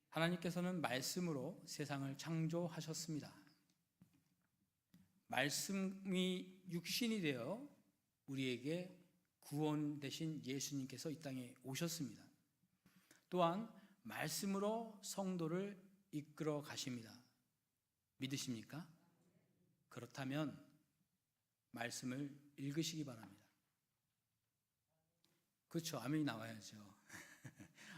하나님께서는 말씀으로 세상을 창조하셨습니다. 말씀이 육신이 되어 우리에게 구원 되신 예수님께서 이 땅에 오셨습니다. 또한 말씀으로 성도를 이끌어 가십니다. 믿으십니까? 그렇다면 말씀을 읽으시기 바랍니다. 그렇죠. 아멘이 나와야죠.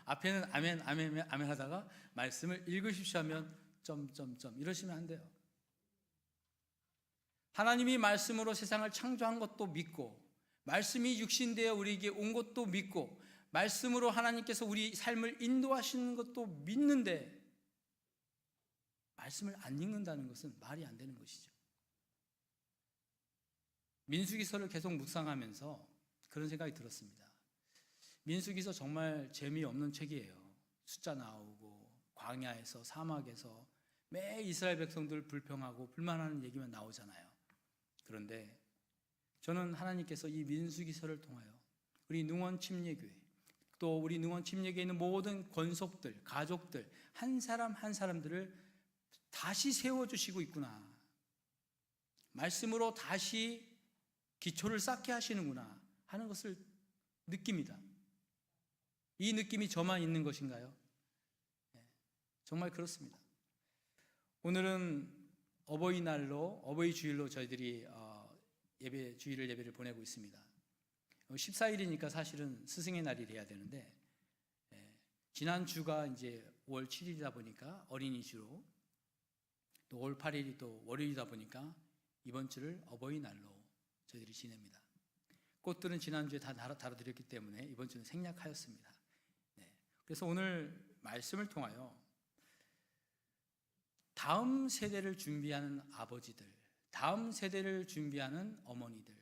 앞에는 아멘, 아멘, 아멘 하다가 말씀을 읽으십시오 하면 점점점 이러시면 안 돼요. 하나님이 말씀으로 세상을 창조한 것도 믿고, 말씀이 육신되어 우리에게 온 것도 믿고, 말씀으로 하나님께서 우리 삶을 인도하시는 것도 믿는데 말씀을 안 읽는다는 것은 말이 안 되는 것이죠. 민수기서를 계속 묵상하면서 그런 생각이 들었습니다. 민수기서 정말 재미없는 책이에요. 숫자 나오고 광야에서 사막에서 매 이스라엘 백성들 불평하고 불만하는 얘기만 나오잖아요. 그런데 저는 하나님께서 이 민수기서를 통하여 우리 능원 침례교회, 또 우리 능원 침례교회에 있는 모든 권속들, 가족들 한 사람 한 사람들을 다시 세워주시고 있구나, 말씀으로 다시 기초를 쌓게 하시는구나 하는 것을 느낍니다. 이 느낌이 저만 있는 것인가요? 정말 그렇습니다. 오늘은 어버이날로, 어버이 주일로 저희들이 주일을 예배를 보내고 있습니다. 14일이니까 사실은 스승의 날이 돼야 되는데, 지난 주가 이제 5월 7일이다 보니까 어린이 주로, 또 5월 8일이 또 월요일이다 보니까 이번 주를 어버이날로 저희들이 지냅니다. 꽃들은 지난주에 다 다뤄드렸기 때문에 이번 주는 생략하였습니다. 그래서 오늘 말씀을 통하여 다음 세대를 준비하는 아버지들, 다음 세대를 준비하는 어머니들,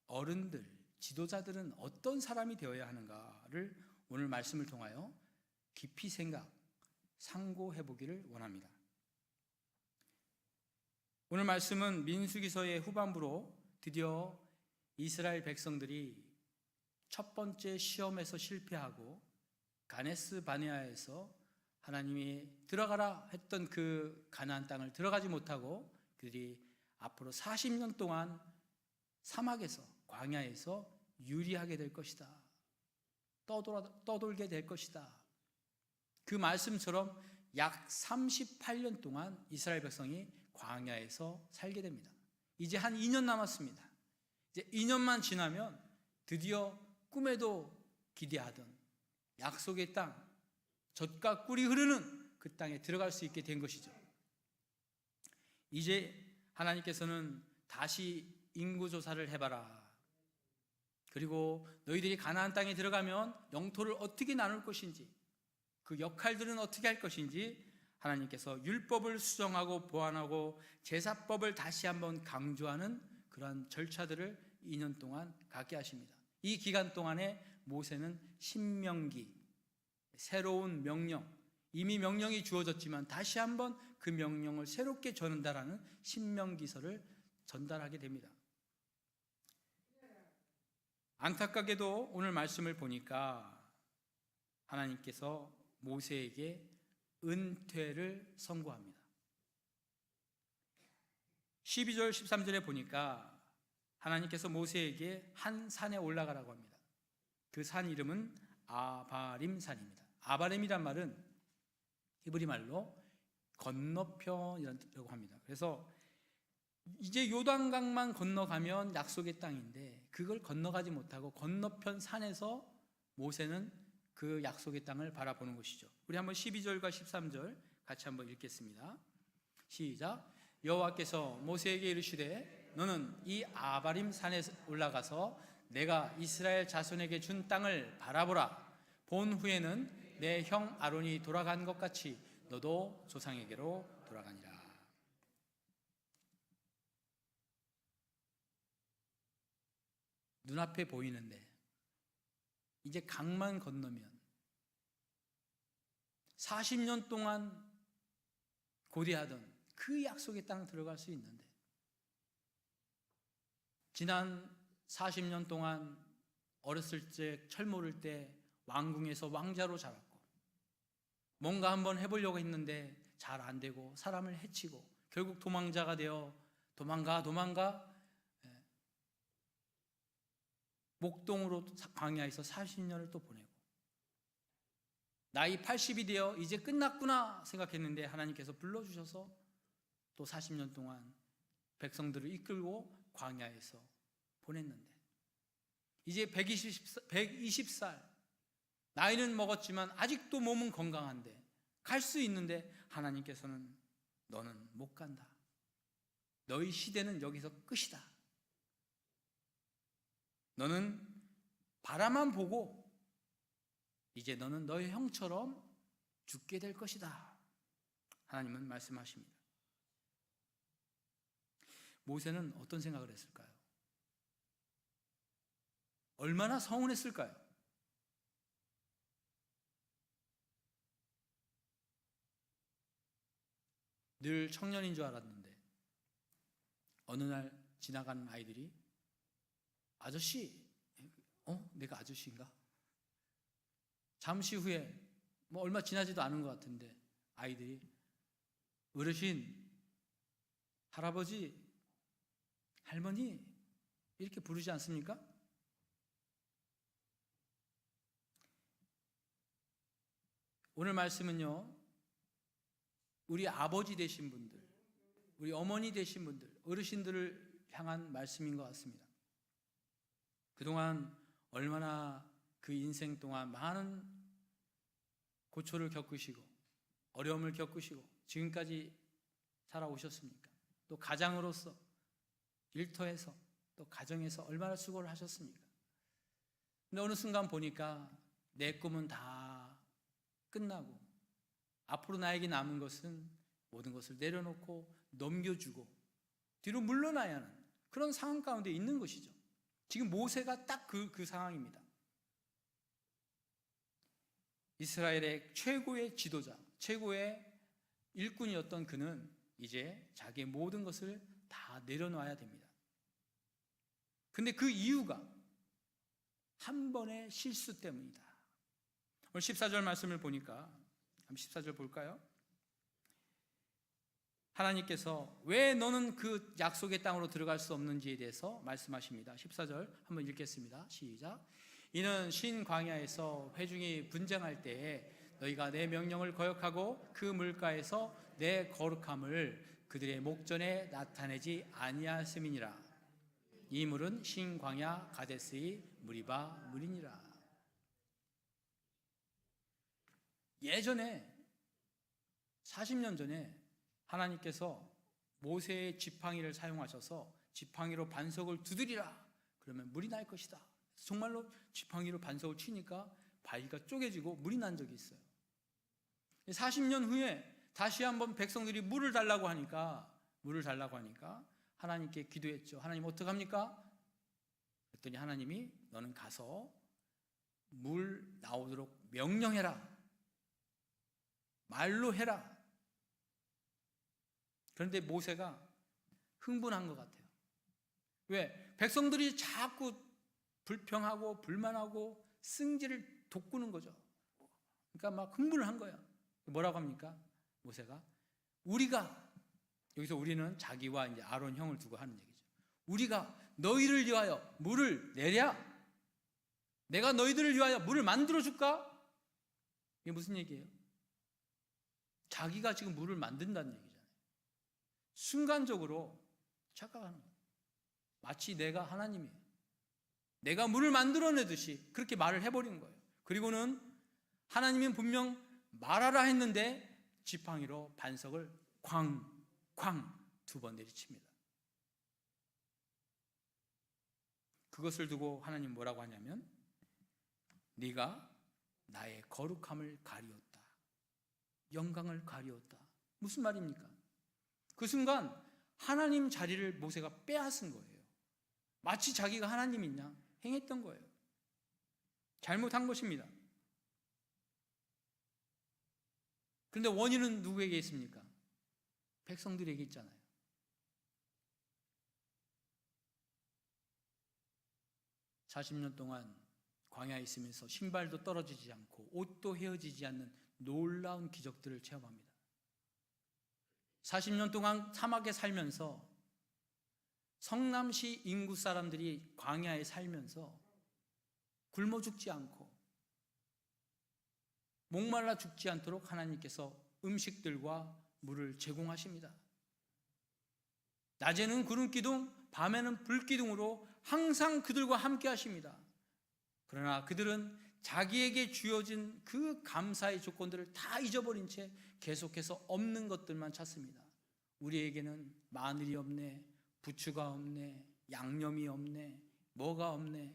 어른들, 지도자들은 어떤 사람이 되어야 하는가를 오늘 말씀을 통하여 깊이 상고해 보기를 원합니다. 오늘 말씀은 민수기서의 후반부로 드디어 이스라엘 백성들이 첫 번째 시험에서 실패하고 가네스 바네아에서 하나님이 들어가라 했던 그 가나안 땅을 들어가지 못하고 그들이 앞으로 40년 동안 사막에서, 광야에서 유리하게 될 것이다, 떠돌게 될 것이다, 그 말씀처럼 약 38년 동안 이스라엘 백성이 광야에서 살게 됩니다. 이제 한 2년 남았습니다. 이제 2년만 지나면 드디어 꿈에도 기대하던 약속의 땅, 젖과 꿀이 흐르는 그 땅에 들어갈 수 있게 된 것이죠. 이제 하나님께서는 다시 인구조사를 해봐라, 그리고 너희들이 가나안 땅에 들어가면 영토를 어떻게 나눌 것인지, 그 역할들은 어떻게 할 것인지 하나님께서 율법을 수정하고 보완하고 제사법을 다시 한번 강조하는 그러한 절차들을 2년 동안 갖게 하십니다. 이 기간 동안에 모세는 신명기, 새로운 명령, 이미 명령이 주어졌지만 다시 한번 그 명령을 새롭게 전달하는 신명기서를 전달하게 됩니다. 안타깝게도 오늘 말씀을 보니까 하나님께서 모세에게 은퇴를 선고합니다. 12절 13절에 보니까 하나님께서 모세에게 한 산에 올라가라고 합니다. 그 산 이름은 아바림 산입니다. 아바림이란 말은 히브리 말로 건너편이라고 합니다. 그래서 이제 요단강만 건너가면 약속의 땅인데 그걸 건너가지 못하고 건너편 산에서 모세는 그 약속의 땅을 바라보는 것이죠. 우리 한번 12절과 13절 같이 한번 읽겠습니다. 시작. 여호와께서 모세에게 이르시되 너는 이 아바림 산에 올라가서 내가 이스라엘 자손에게 준 땅을 바라보라. 본 후에는 내 형 아론이 돌아간 것 같이 너도 조상에게로 돌아가니라. 눈앞에 보이는데 이제 강만 건너면 40년 동안 고대하던 그 약속의 땅 들어갈 수 있는데, 지난 40년 동안 어렸을 때 철 모를 때 왕궁에서 왕자로 자랐고 뭔가 한번 해보려고 했는데 잘 안 되고 사람을 해치고 결국 도망자가 되어 도망가 목동으로 광야에서 40년을 또 보내고 나이 80이 되어 이제 끝났구나 생각했는데 하나님께서 불러주셔서 또 40년 동안 백성들을 이끌고 광야에서 보냈는데 이제 120살 나이는 먹었지만 아직도 몸은 건강한데 갈 수 있는데 하나님께서는 너는 못 간다. 너희 시대는 여기서 끝이다. 너는 바라만 보고 이제 너는 너의 형처럼 죽게 될 것이다. 하나님은 말씀하십니다. 모세는 어떤 생각을 했을까요? 얼마나 서운했을까요? 늘 청년인 줄 알았는데 어느 날 지나가는 아이들이 아저씨, 내가 아저씨인가? 잠시 후에 뭐 얼마 지나지도 않은 것 같은데 아이들이 어르신, 할아버지, 할머니 이렇게 부르지 않습니까? 오늘 말씀은요, 우리 아버지 되신 분들, 우리 어머니 되신 분들, 어르신들을 향한 말씀인 것 같습니다. 그동안 얼마나 그 인생 동안 많은 고초를 겪으시고 어려움을 겪으시고 지금까지 살아오셨습니까? 또 가장으로서 일터에서 또 가정에서 얼마나 수고를 하셨습니까? 근데 어느 순간 보니까 내 꿈은 다 끝나고 앞으로 나에게 남은 것은 모든 것을 내려놓고 넘겨주고 뒤로 물러나야 하는 그런 상황 가운데 있는 것이죠. 지금 모세가 딱 그 상황입니다. 이스라엘의 최고의 지도자, 최고의 일꾼이었던 그는 이제 자기의 모든 것을 다 내려놔야 됩니다. 근데 그 이유가 한 번의 실수 때문이다. 오늘 14절 말씀을 보니까 14절 볼까요? 하나님께서 왜 너는 그 약속의 땅으로 들어갈 수 없는지에 대해서 말씀하십니다. 14절 한번 읽겠습니다. 시작. 이는 신 광야에서 회중이 분쟁할 때에 너희가 내 명령을 거역하고 그 물가에서 내 거룩함을 그들의 목전에 나타내지 아니하였음이니라. 이 물은 신 광야 가데스의 무리바 물이니라. 예전에 40년 전에 하나님께서 모세의 지팡이를 사용하셔서 지팡이로 반석을 두드리라 그러면 물이 날 것이다. 정말로 지팡이로 반석을 치니까 바위가 쪼개지고 물이 난 적이 있어요. 40년 후에 다시 한번 백성들이 물을 달라고 하니까 하나님께 기도했죠. 하나님 어떡합니까? 그랬더니 하나님이 너는 가서 물 나오도록 명령해라. 말로 해라. 그런데 모세가 흥분한 것 같아요. 왜? 백성들이 자꾸 불평하고 불만하고 승질을 돋구는 거죠. 그러니까 막 흥분을 한 거예요. 뭐라고 합니까? 모세가 여기서 우리는 자기와 이제 아론 형을 두고 하는 얘기죠. 우리가 너희를 위하여 물을 내랴? 내가 너희들을 위하여 물을 만들어 줄까? 이게 무슨 얘기예요? 자기가 지금 물을 만든다는 얘기잖아요. 순간적으로 착각하는 거예요. 마치 내가 하나님이에요. 내가 물을 만들어내듯이 그렇게 말을 해버린 거예요. 그리고는 하나님은 분명 말하라 했는데 지팡이로 반석을 쾅 두 번 내리칩니다. 그것을 두고 하나님 뭐라고 하냐면 네가 나의 거룩함을 가리웠다. 영광을 가리웠다. 무슨 말입니까? 그 순간 하나님 자리를 모세가 빼앗은 거예요. 마치 자기가 하나님인 양 행했던 거예요. 잘못한 것입니다. 그런데 원인은 누구에게 있습니까? 백성들에게 있잖아요. (40년) 동안 광야에 있으면서 신발도 떨어지지 않고 옷도 헤어지지 않는 놀라운 기적들을 체험합니다. 40년 동안 사막에 살면서 성남시 인구 사람들이 광야에 살면서 굶어 죽지 않고 목말라 죽지 않도록 하나님께서 음식들과 물을 제공하십니다. 낮에는 구름 기둥, 밤에는 불 기둥으로 항상 그들과 함께 하십니다. 그러나 그들은 자기에게 주어진 그 감사의 조건들을 다 잊어버린 채 계속해서 없는 것들만 찾습니다. 우리에게는 마늘이 없네, 부추가 없네, 양념이 없네, 뭐가 없네.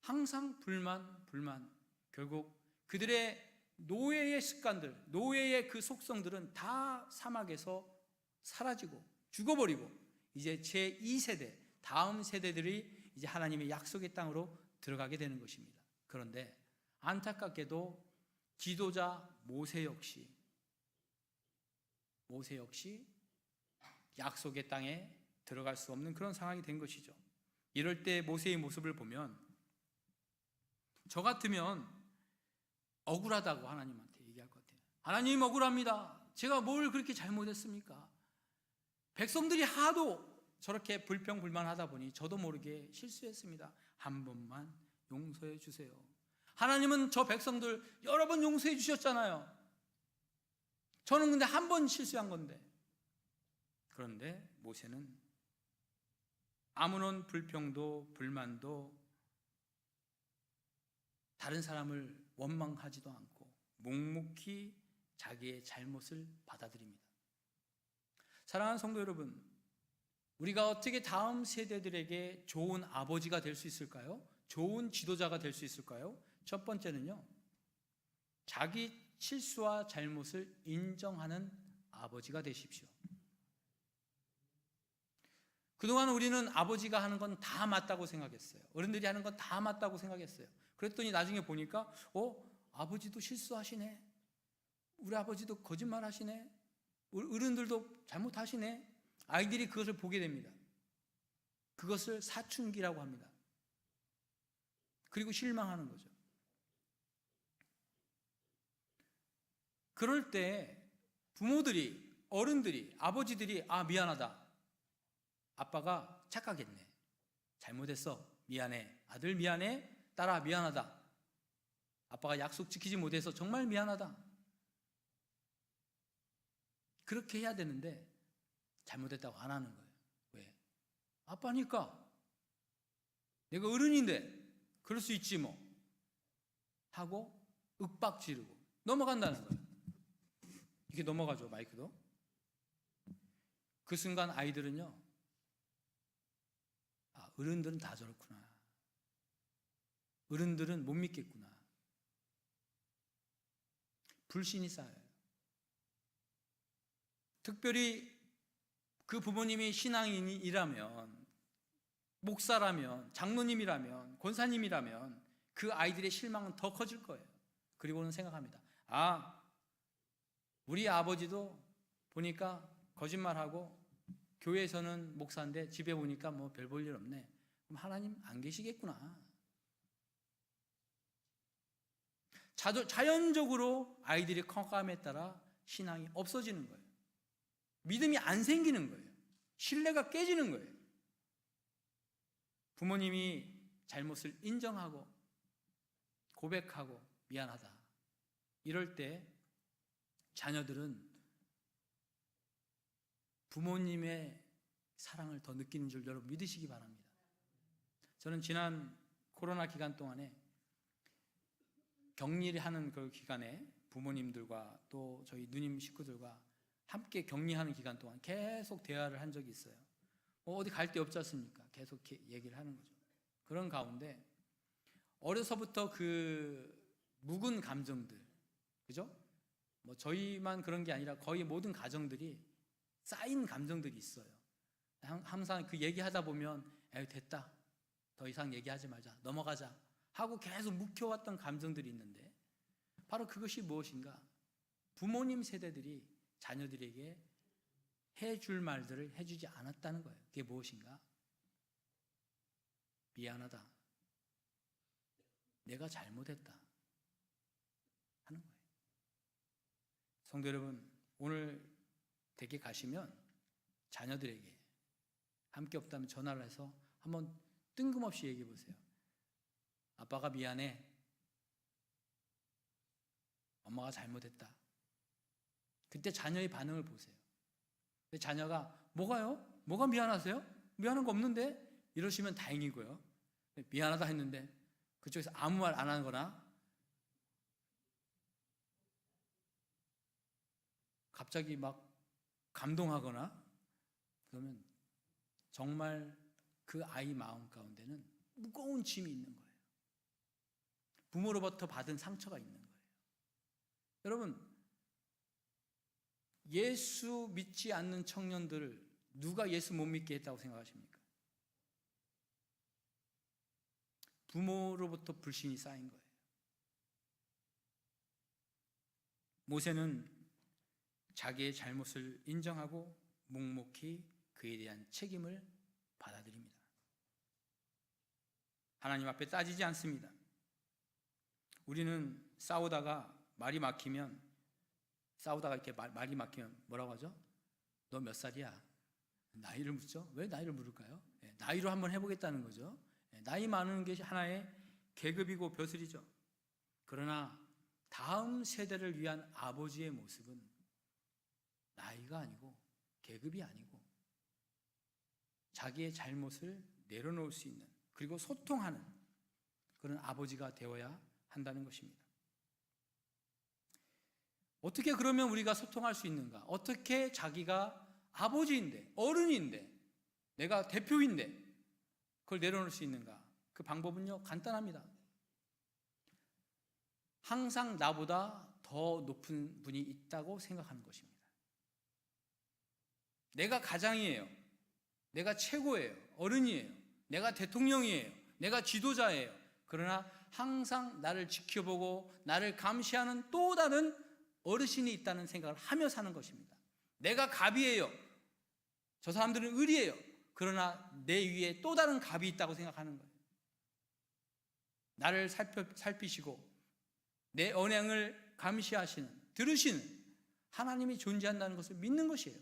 항상 불만. 결국 그들의 노예의 습관들, 노예의 그 속성들은 다 사막에서 사라지고 죽어버리고 이제 제2세대, 다음 세대들이 이제 하나님의 약속의 땅으로 들어가게 되는 것입니다. 그런데 안타깝게도 지도자 모세 역시 약속의 땅에 들어갈 수 없는 그런 상황이 된 것이죠. 이럴 때 모세의 모습을 보면 저 같으면 억울하다고 하나님한테 얘기할 것 같아요. 하나님, 억울합니다. 제가 뭘 그렇게 잘못했습니까? 백성들이 하도 저렇게 불평불만하다 보니 저도 모르게 실수했습니다. 한 번만 용서해 주세요. 하나님은 저 백성들 여러 번 용서해 주셨잖아요. 저는 근데 한 번 실수한 건데. 그런데 모세는 아무런 불평도 불만도 다른 사람을 원망하지도 않고 묵묵히 자기의 잘못을 받아들입니다. 사랑하는 성도 여러분, 우리가 어떻게 다음 세대들에게 좋은 아버지가 될 수 있을까요? 좋은 지도자가 될 수 있을까요? 첫 번째는요, 자기 실수와 잘못을 인정하는 아버지가 되십시오. 그동안 우리는 아버지가 하는 건 다 맞다고 생각했어요. 어른들이 하는 건 다 맞다고 생각했어요. 그랬더니 나중에 보니까 아버지도 실수하시네, 우리 아버지도 거짓말하시네, 어른들도 잘못하시네. 아이들이 그것을 보게 됩니다. 그것을 사춘기라고 합니다. 그리고 실망하는 거죠. 그럴 때 부모들이, 어른들이, 아버지들이 미안하다, 아빠가 착각했네, 잘못했어, 미안해, 아들 미안해, 딸아 미안하다, 아빠가 약속 지키지 못해서 정말 미안하다, 그렇게 해야 되는데 잘못했다고 안 하는 거예요. 왜? 아빠니까, 내가 어른인데 그럴 수 있지 뭐 하고 윽박 지르고 넘어간다는 거예요. 이게 넘어가죠, 마이크도. 그 순간 아이들은요, 어른들은 다 저렇구나, 어른들은 못 믿겠구나, 불신이 쌓여요. 특별히 그 부모님이 신앙인이라면, 목사라면, 장로님이라면, 권사님이라면 그 아이들의 실망은 더 커질 거예요. 그리고는 생각합니다. 우리 아버지도 보니까 거짓말하고 교회에서는 목사인데 집에 오니까 뭐 별 볼 일 없네. 그럼 하나님 안 계시겠구나. 자연적으로 아이들의 커감에 따라 신앙이 없어지는 거예요. 믿음이 안 생기는 거예요. 신뢰가 깨지는 거예요. 부모님이 잘못을 인정하고 고백하고 미안하다, 이럴 때 자녀들은 부모님의 사랑을 더 느끼는 줄 여러분 믿으시기 바랍니다. 저는 지난 코로나 기간 동안에 격리를 하는 그 기간에 부모님들과 또 저희 누님 식구들과 함께 격리하는 기간 동안 계속 대화를 한 적이 있어요. 어디 갈 데 없지 않습니까? 계속 얘기를 하는 거죠. 그런 가운데 어려서부터 그 묵은 감정들, 그죠? 뭐 저희만 그런 게 아니라 거의 모든 가정들이 쌓인 감정들이 있어요. 항상 그 얘기하다 보면 됐다, 더 이상 얘기하지 말자, 넘어가자 하고 계속 묵혀왔던 감정들이 있는데, 바로 그것이 무엇인가? 부모님 세대들이 자녀들에게 해줄 말들을 해주지 않았다는 거예요. 그게 무엇인가? 미안하다, 내가 잘못했다 하는 거예요. 성도 여러분, 오늘 댁에 가시면 자녀들에게 함께 없다면 전화를 해서 한번 뜬금없이 얘기해 보세요. 아빠가 미안해. 엄마가 잘못했다. 그때 자녀의 반응을 보세요. 근데 자녀가 뭐가요? 뭐가 미안하세요? 미안한 거 없는데? 이러시면 다행이고요. 미안하다 했는데 그쪽에서 아무 말 안 하거나 갑자기 막 감동하거나 그러면 정말 그 아이 마음 가운데는 무거운 짐이 있는 거예요. 부모로부터 받은 상처가 있는 거예요. 여러분, 예수 믿지 않는 청년들을 누가 예수 못 믿게 했다고 생각하십니까? 부모로부터 불신이 쌓인 거예요. 모세는 자기의 잘못을 인정하고 묵묵히 그에 대한 책임을 받아들입니다. 하나님 앞에 따지지 않습니다. 우리는 싸우다가 이렇게 말이 막히면 뭐라고 하죠? 너 몇 살이야? 나이를 묻죠? 왜 나이를 물을까요? 나이로 한번 해보겠다는 거죠. 나이 많은 게 하나의 계급이고 벼슬이죠. 그러나 다음 세대를 위한 아버지의 모습은 나이가 아니고 계급이 아니고 자기의 잘못을 내려놓을 수 있는, 그리고 소통하는 그런 아버지가 되어야 한다는 것입니다. 어떻게 그러면 우리가 소통할 수 있는가? 어떻게 자기가 아버지인데, 어른인데, 내가 대표인데 그걸 내려놓을 수 있는가? 그 방법은요, 간단합니다. 항상 나보다 더 높은 분이 있다고 생각하는 것입니다. 내가 가장이에요. 내가 최고예요. 어른이에요. 내가 대통령이에요. 내가 지도자예요. 그러나 항상 나를 지켜보고 나를 감시하는 또 다른 어르신이 있다는 생각을 하며 사는 것입니다. 내가 갑이에요. 저 사람들은 을이에요. 그러나 내 위에 또 다른 갑이 있다고 생각하는 거예요. 나를 살피시고 내 언행을 감시하시는, 들으시는 하나님이 존재한다는 것을 믿는 것이에요.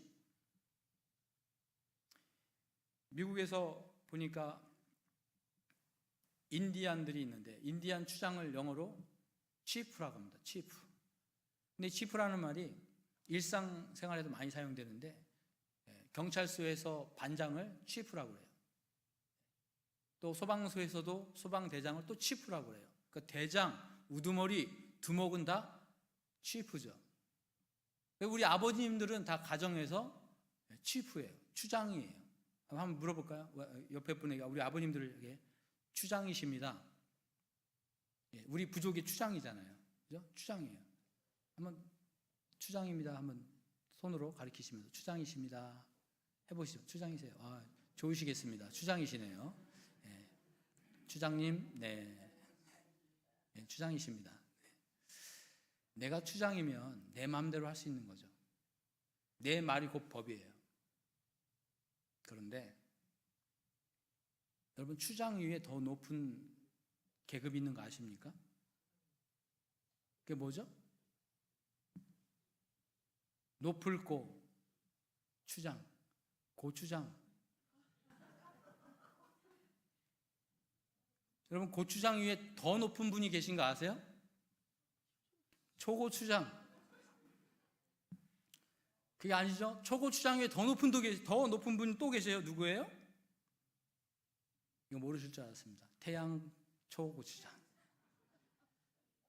미국에서 보니까 인디안들이 있는데, 인디안 추장을 영어로 치프라고 합니다. 치프. 근데 치프라는 말이 일상생활에도 많이 사용되는데, 경찰서에서 반장을 치프라고 해요. 또 소방서에서도 소방대장을 또 치프라고 해요. 그 대장, 우두머리, 두목은 다 치프죠. 우리 아버님들은 다 가정에서 치프예요. 추장이에요. 한번 물어볼까요? 옆에 분에게, 우리 아버님들에게 추장이십니다. 우리 부족이 추장이잖아요. 그죠? 추장이에요. 한번 추장입니다. 한번 손으로 가리키시면서 추장이십니다. 해보시죠. 추장이세요. 아, 좋으시겠습니다. 추장이시네요. 네. 추장님, 네. 네, 추장이십니다. 네. 내가 추장이면 내 마음대로 할 수 있는 거죠. 내 말이 곧 법이에요. 그런데 여러분, 추장 위에 더 높은 계급이 있는 거 아십니까? 그게 뭐죠? 높을 고 추장, 고추장. 여러분, 고추장 위에 더 높은 분이 계신 거 아세요? 초고추장. 그게 아니죠? 초고추장 위에 더 높은 분이 또 계세요. 누구예요? 이거 모르실 줄 알았습니다. 태양 초고추장.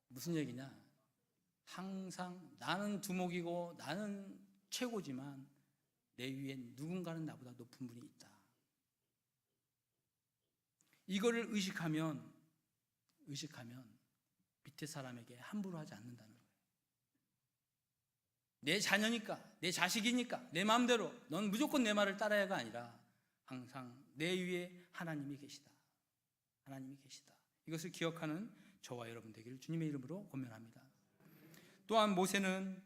무슨 얘기냐? 항상 나는 두목이고 나는 최고지만 내 위엔 누군가는 나보다 높은 분이 있다. 이거를 의식하면 밑에 사람에게 함부로 하지 않는다는 거예요. 내 자녀니까, 내 자식이니까, 내 마음대로 넌 무조건 내 말을 따라야가 아니라 항상 내 위에 하나님이 계시다. 하나님이 계시다. 이것을 기억하는 저와 여러분 되기를 주님의 이름으로 권면합니다. 또한 모세는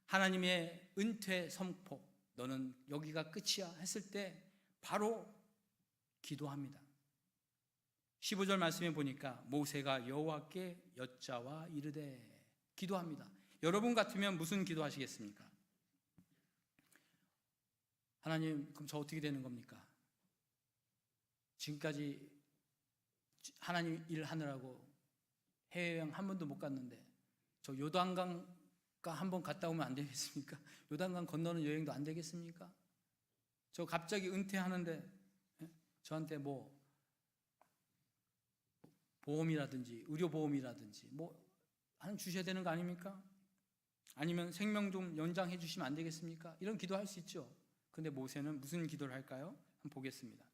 하나님의 은퇴 선포, 너는 여기가 끝이야 했을 때 바로 기도합니다. 15절 말씀에 보니까 모세가 여호와께 여짜와 이르되 기도합니다. 여러분 같으면 무슨 기도하시겠습니까? 하나님, 그럼 저 어떻게 되는 겁니까? 지금까지 하나님 일하느라고 해외여행 한 번도 못 갔는데 저 요단강가 한번 갔다 오면 안 되겠습니까? 요단강 건너는 여행도 안 되겠습니까? 저 갑자기 은퇴하는데 저한테 뭐 보험이라든지 의료보험이라든지 뭐 하나 주셔야 되는 거 아닙니까? 아니면 생명 좀 연장해 주시면 안 되겠습니까? 이런 기도할 수 있죠. 근데 모세는 무슨 기도를 할까요? 한번 보겠습니다.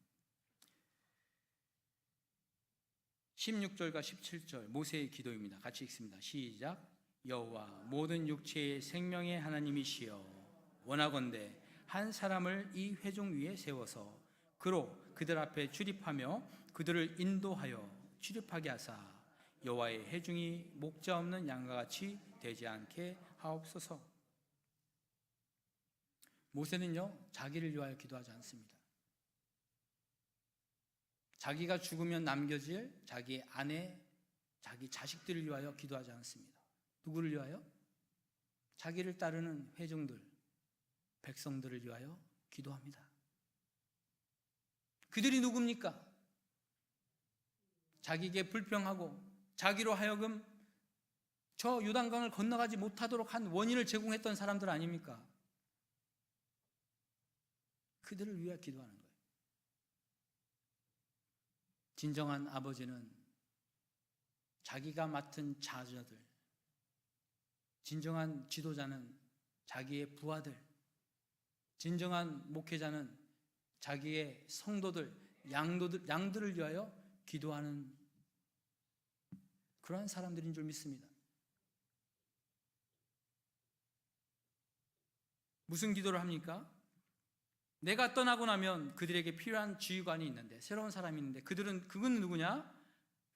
16절과 17절 모세의 기도입니다. 같이 읽습니다. 시작. 여호와 모든 육체의 생명의 하나님이시여, 원하건대 한 사람을 이 회중 위에 세워서 그로 그들 앞에 출입하며 그들을 인도하여 출입하게 하사 여호와의 회중이 목자 없는 양과 같이 되지 않게 하옵소서. 모세는요, 자기를 위하여 기도하지 않습니다. 자기가 죽으면 남겨질 자기 아내, 자기 자식들을 위하여 기도하지 않습니다. 누구를 위하여? 자기를 따르는 회중들, 백성들을 위하여 기도합니다. 그들이 누굽니까? 자기에게 불평하고 자기로 하여금 저 요단강을 건너가지 못하도록 한 원인을 제공했던 사람들 아닙니까? 그들을 위해 기도하는 거예요. 진정한 아버지는 자기가 맡은 자녀들, 진정한 지도자는 자기의 부하들, 진정한 목회자는 자기의 성도들, 양들을 위하여 기도하는 그러한 사람들인 줄 믿습니다. 무슨 기도를 합니까? 내가 떠나고 나면 그들에게 필요한 지휘관이 있는데, 새로운 사람이 있는데, 그건 누구냐?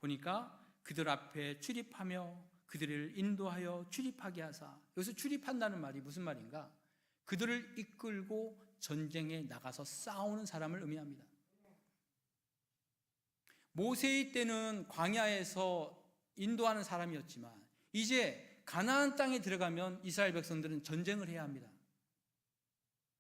보니까 그들 앞에 출입하며 그들을 인도하여 출입하게 하사. 여기서 출입한다는 말이 무슨 말인가? 그들을 이끌고 전쟁에 나가서 싸우는 사람을 의미합니다. 모세의 때는 광야에서 인도하는 사람이었지만 이제 가나안 땅에 들어가면 이스라엘 백성들은 전쟁을 해야 합니다.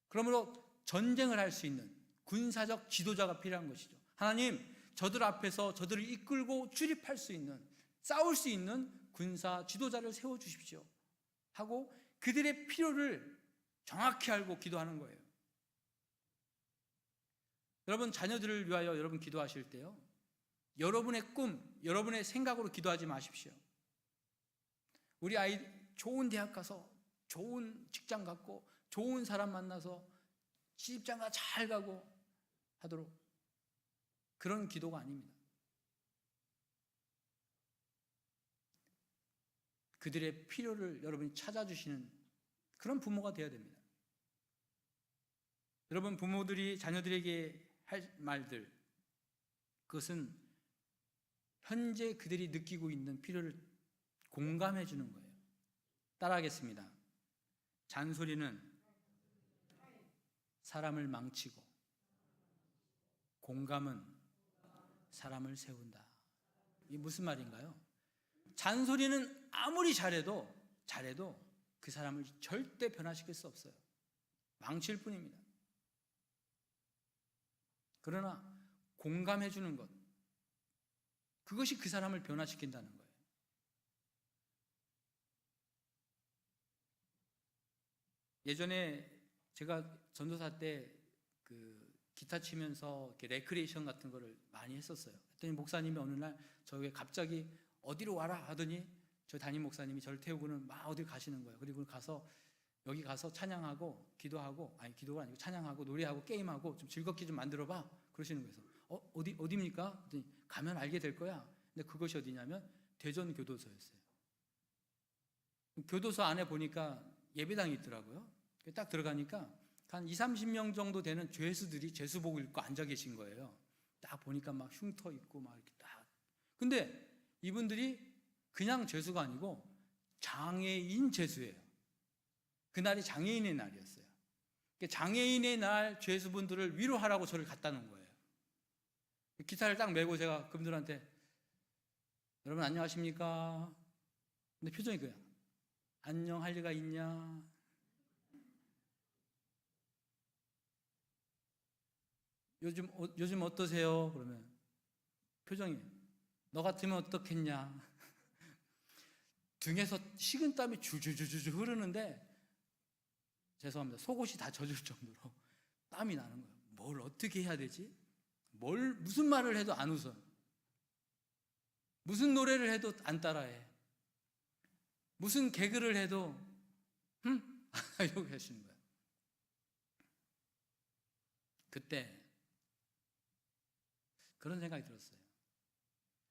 그러므로 전쟁을 할 수 있는 군사적 지도자가 필요한 것이죠. 하나님, 저들 앞에서 저들을 이끌고 출입할 수 있는, 싸울 수 있는 군사 지도자를 세워주십시오 하고 그들의 필요를 정확히 알고 기도하는 거예요. 여러분, 자녀들을 위하여 여러분 기도하실 때요, 여러분의 꿈, 여러분의 생각으로 기도하지 마십시오. 우리 아이 좋은 대학 가서 좋은 직장 갖고 좋은 사람 만나서 시집장가 잘 가고 하도록, 그런 기도가 아닙니다. 그들의 필요를 여러분이 찾아주시는 그런 부모가 되어야 됩니다. 여러분, 부모들이 자녀들에게 할 말들, 그것은 현재 그들이 느끼고 있는 필요를 공감해 주는 거예요. 따라하겠습니다. 잔소리는 사람을 망치고 공감은 사람을 세운다. 이게 무슨 말인가요? 잔소리는 아무리 잘해도 그 사람을 절대 변화시킬 수 없어요. 망칠 뿐입니다. 그러나 공감해 주는 것, 그것이 그 사람을 변화시킨다는 거예요. 예전에 제가 전도사 때 그 기타 치면서 이렇게 레크레이션 같은 거를 많이 했었어요. 그랬더니 목사님이 어느 날 저에게 갑자기 어디로 와라 하더니 저 담임 목사님이 저를 태우고는 막 어디 가시는 거예요. 그리고 여기 가서 찬양하고 기도하고, 아니 기도가 아니고 찬양하고 노래하고 게임하고 좀 즐겁게 좀 만들어봐 그러시는 거예요. 어디입니까? 그랬더니 가면 알게 될 거야. 근데 그것이 어디냐면 대전 교도소였어요. 교도소 안에 보니까 예배당이 있더라고요. 딱 들어가니까 한 20-30명 정도 되는 죄수들이 죄수복을 입고 앉아 계신 거예요. 딱 보니까 막 흉터 있고 막 이렇게 딱. 근데 이분들이 그냥 죄수가 아니고 장애인 죄수예요. 그날이 장애인의 날이었어요. 장애인의 날 죄수분들을 위로하라고 저를 갖다 놓은 거예요. 기타를 딱 메고 제가 그분들한테 여러분 안녕하십니까? 근데 표정이 그냥 안녕 할 리가 있냐? 요즘 어떠세요? 그러면 표정이 너 같으면 어떻겠냐? 등에서 식은땀이 줄줄줄줄 흐르는데 죄송합니다. 속옷이 다 젖을 정도로 땀이 나는 거예요. 뭘 어떻게 해야 되지? 무슨 말을 해도 안 웃어. 무슨 노래를 해도 안 따라해. 무슨 개그를 해도 이러고 계시는 거예요. 그때 그런 생각이 들었어요.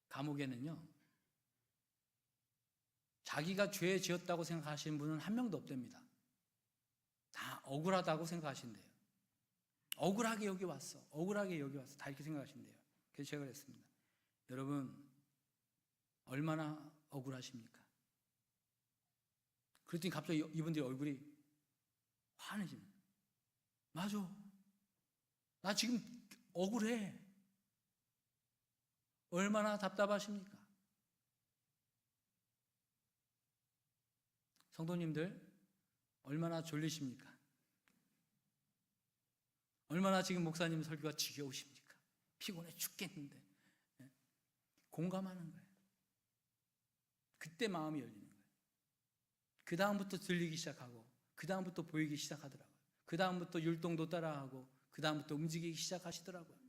감옥에는요, 자기가 죄 지었다고 생각하시는 분은 한 명도 없답니다. 다 억울하다고 생각하신대요. 억울하게 여기 왔어. 억울하게 여기 왔어. 다 이렇게 생각하신대요. 그래서 제가 그랬습니다. 여러분, 얼마나 억울하십니까? 그랬더니 갑자기 이분들이 얼굴이 환해지는 거예요. 맞아. 나 지금 억울해. 얼마나 답답하십니까? 성도님들, 얼마나 졸리십니까? 얼마나 지금 목사님 설교가 지겨우십니까? 피곤해 죽겠는데. 공감하는 거예요. 그때 마음이 열리는 거예요. 그 다음부터 들리기 시작하고, 그 다음부터 보이기 시작하더라고요. 그 다음부터 율동도 따라하고, 그 다음부터 움직이기 시작하시더라고요.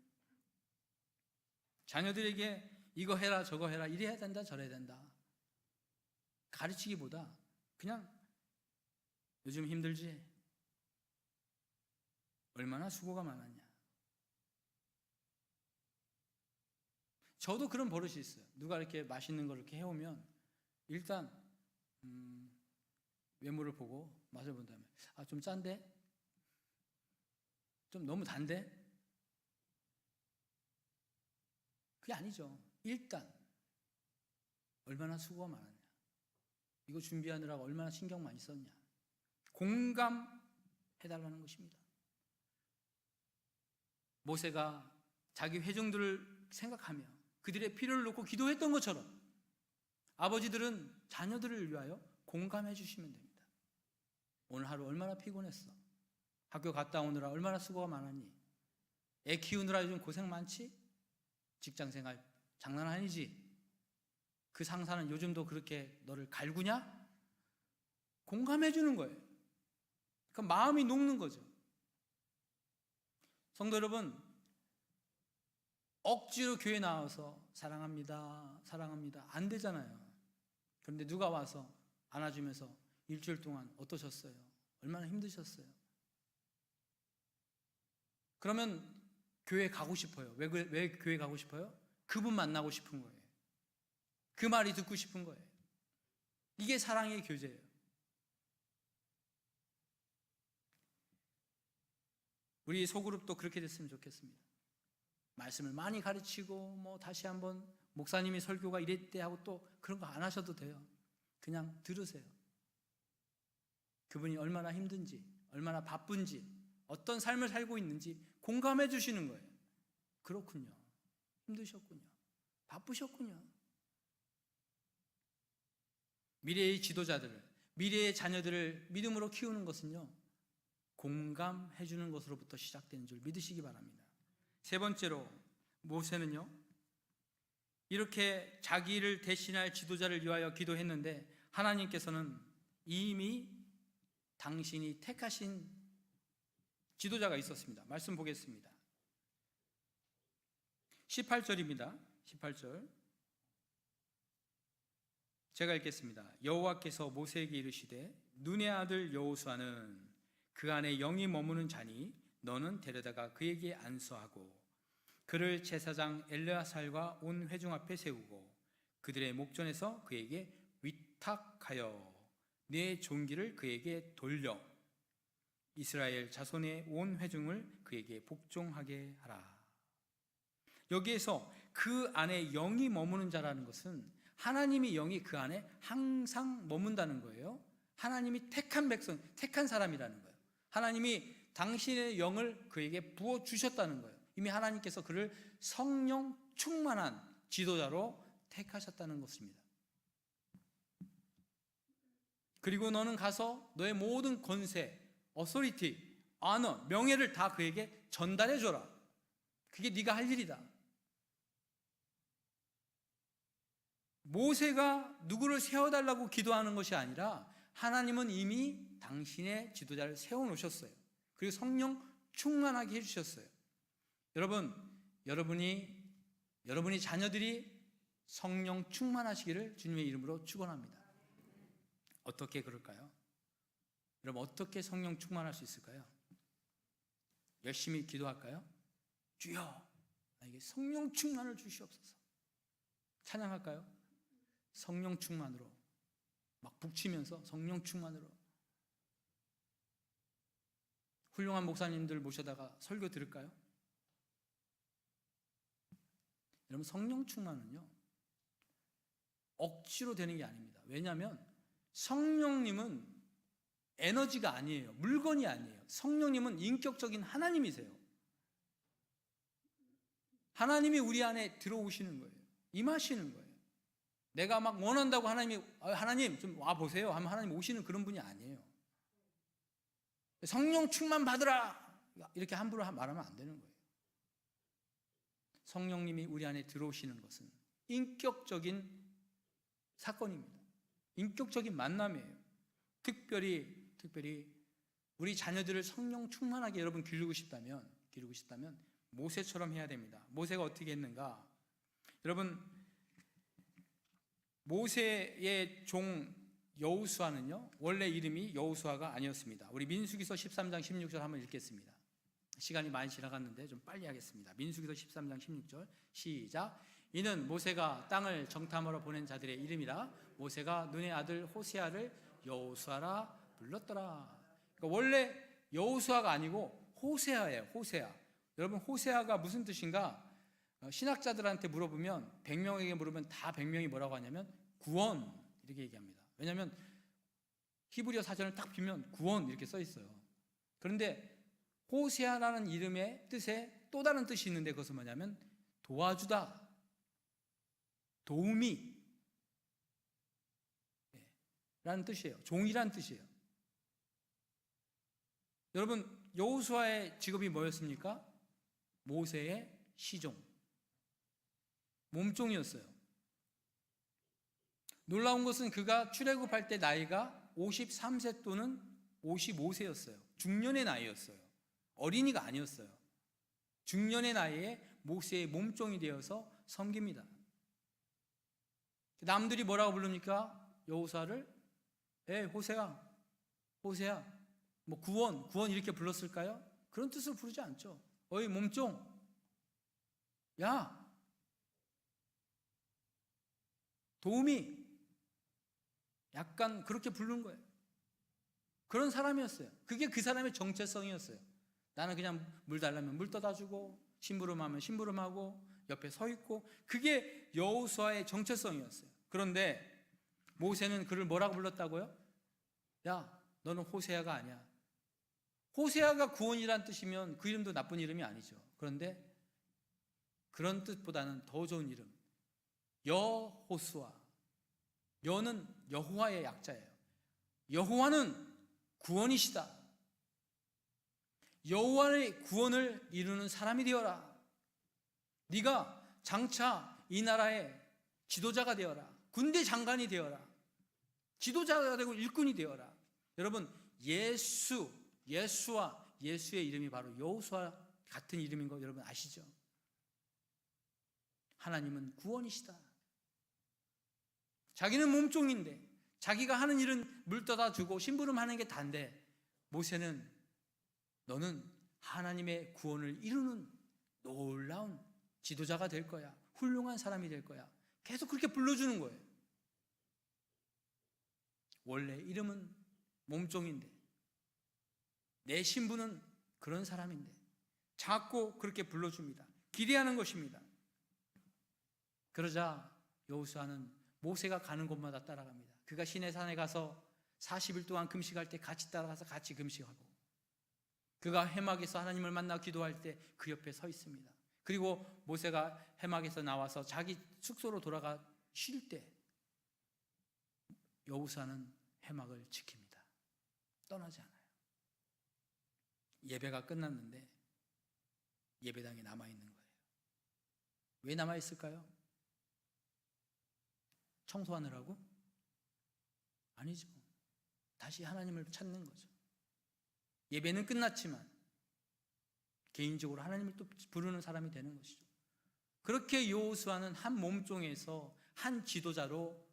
자녀들에게 이거 해라 저거 해라 이래야 된다 저래야 된다 가르치기보다 그냥 요즘 힘들지? 얼마나 수고가 많았냐. 저도 그런 버릇이 있어요. 누가 이렇게 맛있는 걸 이렇게 해오면 일단 외모를 보고 맛을 본 다음에 좀 짠데? 좀 너무 단데? 그게 아니죠. 일단 얼마나 수고가 많았냐. 이거 준비하느라고 얼마나 신경 많이 썼냐. 공감해달라는 것입니다. 모세가 자기 회중들을 생각하며 그들의 피를 놓고 기도했던 것처럼 아버지들은 자녀들을 위하여 공감해 주시면 됩니다. 오늘 하루 얼마나 피곤했어. 학교 갔다 오느라 얼마나 수고가 많았니. 애 키우느라 요즘 고생 많지. 직장생활 장난 아니지. 그 상사는 요즘도 그렇게 너를 갈구냐? 공감해 주는 거예요. 그러니까 마음이 녹는 거죠. 성도 여러분, 억지로 교회 나와서 사랑합니다, 사랑합니다 안 되잖아요. 그런데 누가 와서 안아주면서 일주일 동안 어떠셨어요? 얼마나 힘드셨어요? 그러면 교회 가고 싶어요. 왜 교회 가고 싶어요? 그분 만나고 싶은 거예요. 그 말이 듣고 싶은 거예요. 이게 사랑의 교제예요. 우리 소그룹도 그렇게 됐으면 좋겠습니다. 말씀을 많이 가르치고 다시 한번 목사님이 설교가 이랬대 하고 또 그런 거 안 하셔도 돼요. 그냥 들으세요. 그분이 얼마나 힘든지, 얼마나 바쁜지, 어떤 삶을 살고 있는지 공감해 주시는 거예요. 그렇군요. 힘드셨군요. 바쁘셨군요. 미래의 지도자들을, 미래의 자녀들을 믿음으로 키우는 것은요, 공감해 주는 것으로부터 시작되는 줄 믿으시기 바랍니다. 세 번째로 모세는요, 이렇게 자기를 대신할 지도자를 위하여 기도했는데 하나님께서는 이미 당신이 택하신 지도자가 있었습니다. 말씀 보겠습니다. 18절입니다. 18절 제가 읽겠습니다. 여호와께서 모세에게 이르시되 눈의 아들 여호수아는 그 안에 영이 머무는 자니 너는 데려다가 그에게 안수하고 그를 제사장 엘르아살과 온 회중 앞에 세우고 그들의 목전에서 그에게 위탁하여 내 종기를 그에게 돌려 이스라엘 자손의 온 회중을 그에게 복종하게 하라. 여기에서 그 안에 영이 머무는 자라는 것은 하나님의 영이 그 안에 항상 머문다는 거예요. 하나님이 택한 백성, 택한 사람이라는 거예요. 하나님이 당신의 영을 그에게 부어주셨다는 거예요. 이미 하나님께서 그를 성령 충만한 지도자로 택하셨다는 것입니다. 그리고 너는 가서 너의 모든 권세, 어소리티, 언어, 명예를 다 그에게 전달해 줘라. 그게 네가 할 일이다. 모세가 누구를 세워달라고 기도하는 것이 아니라 하나님은 이미 당신의 지도자를 세워놓으셨어요. 그리고 성령 충만하게 해주셨어요. 여러분, 여러분이 자녀들이 성령 충만하시기를 주님의 이름으로 축원합니다. 어떻게 그럴까요? 여러분, 어떻게 성령 충만할 수 있을까요? 열심히 기도할까요? 주여, 나에게 성령 충만을 주시옵소서. 찬양할까요? 성령 충만으로 막 북치면서 성령 충만으로. 훌륭한 목사님들 모셔다가 설교 들을까요? 여러분, 성령 충만은요 억지로 되는 게 아닙니다. 왜냐하면 성령님은 에너지가 아니에요. 물건이 아니에요. 성령님은 인격적인 하나님이세요. 하나님이 우리 안에 들어오시는 거예요. 임하시는 거예요. 내가 막 원한다고 하나님 좀 와보세요 하면 하나님 오시는 그런 분이 아니에요. 성령 충만 받으라 이렇게 함부로 말하면 안 되는 거예요. 성령님이 우리 안에 들어오시는 것은 인격적인 사건입니다. 인격적인 만남이에요. 특별히 우리 자녀들을 성령 충만하게 여러분 기르고 싶다면 모세처럼 해야 됩니다. 모세가 어떻게 했는가? 여러분, 모세의 종 여호수아는요 원래 이름이 여호수아가 아니었습니다. 우리 민수기서 13장 16절 한번 읽겠습니다. 시간이 많이 지나갔는데 좀 빨리 하겠습니다. 민수기서 13장 16절 시작. 이는 모세가 땅을 정탐하러 보낸 자들의 이름이라 모세가 눈의 아들 호세아를 여호수아라 불렀더라. 그러니까 원래 여호수아가 아니고 호세아예요. 호세아. 여러분, 호세아가 무슨 뜻인가? 신학자들한테 물어보면 100명에게 물으면 다 100명이 뭐라고 하냐면 구원 이렇게 얘기합니다. 왜냐하면 히브리어 사전을 딱 비면 구원 이렇게 써 있어요. 그런데 호세아라는 이름의 뜻에 또 다른 뜻이 있는데 그것은 뭐냐면 도와주다, 도우미 라는 뜻이에요. 종이라는 뜻이에요. 여러분, 여호수아의 직업이 뭐였습니까? 모세의 시종, 몸종이었어요. 놀라운 것은 그가 출애굽할 때 나이가 53세 또는 55세였어요. 중년의 나이였어요. 어린이가 아니었어요. 중년의 나이에 모세의 몸종이 되어서 섬깁니다. 남들이 뭐라고 부릅니까? 여호수아를 호세야 뭐 구원 이렇게 불렀을까요? 그런 뜻으로 부르지 않죠. 어이 몸종, 야 도우미, 약간 그렇게 부르는 거예요. 그런 사람이었어요. 그게 그 사람의 정체성이었어요. 나는 그냥 물 달라면 물 떠다 주고 심부름하면 심부름하고 옆에 서 있고, 그게 여호수아의 정체성이었어요. 그런데 모세는 그를 뭐라고 불렀다고요? 야, 너는 호세아가 아니야. 호세아가 구원이란 뜻이면 그 이름도 나쁜 이름이 아니죠. 그런데 그런 뜻보다는 더 좋은 이름, 여호수아. 여는 여호와의 약자예요. 여호와는 구원이시다. 여호와의 구원을 이루는 사람이 되어라. 네가 장차 이 나라의 지도자가 되어라. 군대 장관이 되어라. 지도자가 되고 일꾼이 되어라. 여러분, 예수와 예수의 이름이 바로 여호수아 같은 이름인 거 여러분 아시죠? 하나님은 구원이시다. 자기는 몸종인데, 자기가 하는 일은 물 떠다 주고 심부름하는 게 다인데, 모세는 너는 하나님의 구원을 이루는 놀라운 지도자가 될 거야. 훌륭한 사람이 될 거야. 계속 그렇게 불러주는 거예요. 원래 이름은 몸종인데, 내 신분은 그런 사람인데 자꾸 그렇게 불러줍니다. 기대하는 것입니다. 그러자 여호수아는 모세가 가는 곳마다 따라갑니다. 그가 시내산에 가서 40일 동안 금식할 때 같이 따라가서 같이 금식하고, 그가 해막에서 하나님을 만나 기도할 때 그 옆에 서 있습니다. 그리고 모세가 해막에서 나와서 자기 숙소로 돌아가 쉴 때 여호수아는 해막을 지킵니다. 떠나지 않아요. 예배가 끝났는데 예배당에 남아있는 거예요. 왜 남아있을까요? 청소하느라고? 아니죠. 다시 하나님을 찾는 거죠. 예배는 끝났지만 개인적으로 하나님을 또 부르는 사람이 되는 것이죠. 그렇게 여호수아는 한 몸종에서 한 지도자로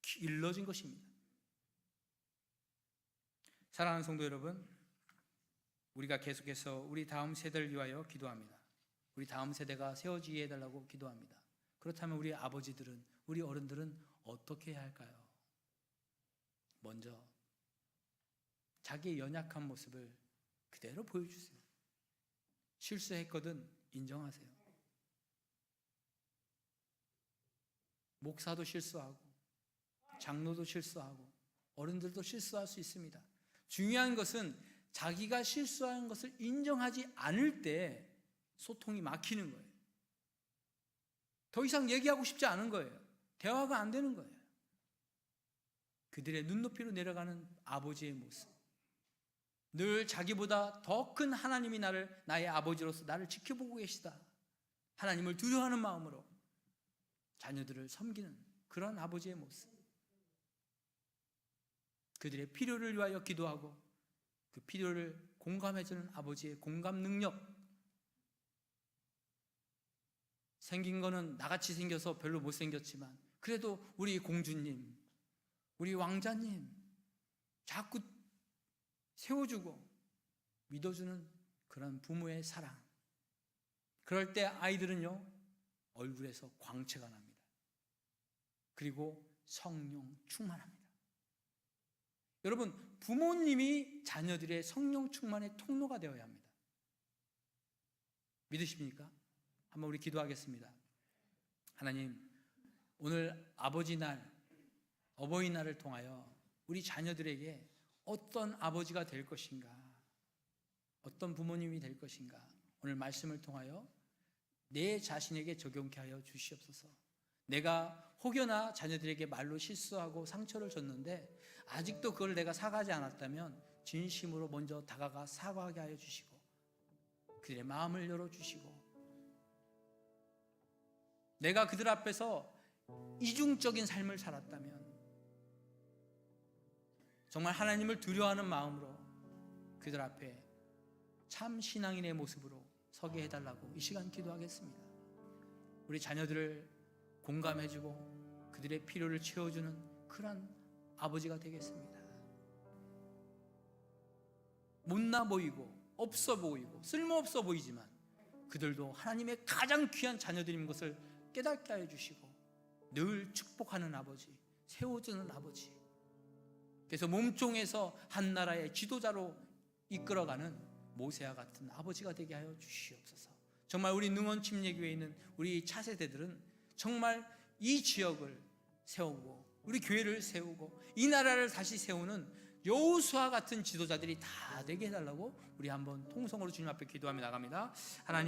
길러진 것입니다. 사랑하는 성도 여러분, 우리가 계속해서 우리 다음 세대를 위하여 기도합니다. 우리 다음 세대가 세워지게 해달라고 기도합니다. 그렇다면 우리 아버지들은, 우리 어른들은 어떻게 해야 할까요? 먼저 자기의 연약한 모습을 그대로 보여주세요. 실수했거든 인정하세요. 목사도 실수하고 장로도 실수하고 어른들도 실수할 수 있습니다. 중요한 것은 자기가 실수한 것을 인정하지 않을 때 소통이 막히는 거예요. 더 이상 얘기하고 싶지 않은 거예요. 대화가 안 되는 거예요. 그들의 눈높이로 내려가는 아버지의 모습, 늘 자기보다 더 큰 하나님이 나의 아버지로서 나를 지켜보고 계시다, 하나님을 두려워하는 마음으로 자녀들을 섬기는 그런 아버지의 모습, 그들의 필요를 위하여 기도하고 그 필요를 공감해주는 아버지의 공감 능력. 생긴 거는 나같이 생겨서 별로 못생겼지만 그래도 우리 공주님, 우리 왕자님 자꾸 세워주고 믿어주는 그런 부모의 사랑. 그럴 때 아이들은요, 얼굴에서 광채가 납니다. 그리고 성령 충만합니다. 여러분, 부모님이 자녀들의 성령 충만의 통로가 되어야 합니다. 믿으십니까? 한번 우리 기도하겠습니다. 하나님, 오늘 아버지 날, 어버이날을 통하여 우리 자녀들에게 어떤 아버지가 될 것인가, 어떤 부모님이 될 것인가, 오늘 말씀을 통하여 내 자신에게 적용케 하여 주시옵소서. 내가 혹여나 자녀들에게 말로 실수하고 상처를 줬는데 아직도 그걸 내가 사과하지 않았다면 진심으로 먼저 다가가 사과하게 하여 주시고 그들의 마음을 열어주시고, 내가 그들 앞에서 이중적인 삶을 살았다면 정말 하나님을 두려워하는 마음으로 그들 앞에 참 신앙인의 모습으로 서게 해달라고 이 시간 기도하겠습니다. 우리 자녀들을 공감해주고 그들의 필요를 채워주는 그런 아버지가 되겠습니다. 못나 보이고 없어 보이고 쓸모없어 보이지만 그들도 하나님의 가장 귀한 자녀들인 것을 깨닫게 하여 주시고 늘 축복하는 아버지, 세워주는 아버지, 그래서 몸종에서 한 나라의 지도자로 이끌어가는 모세와 같은 아버지가 되게 하여 주시옵소서. 정말 우리 능원 침례교회에 있는 우리 차세대들은 정말 이 지역을 세우고 우리 교회를 세우고 이 나라를 다시 세우는 여호수아 같은 지도자들이 다 되게 해달라고 우리 한번 통성으로 주님 앞에 기도하며 나갑니다. 하나님,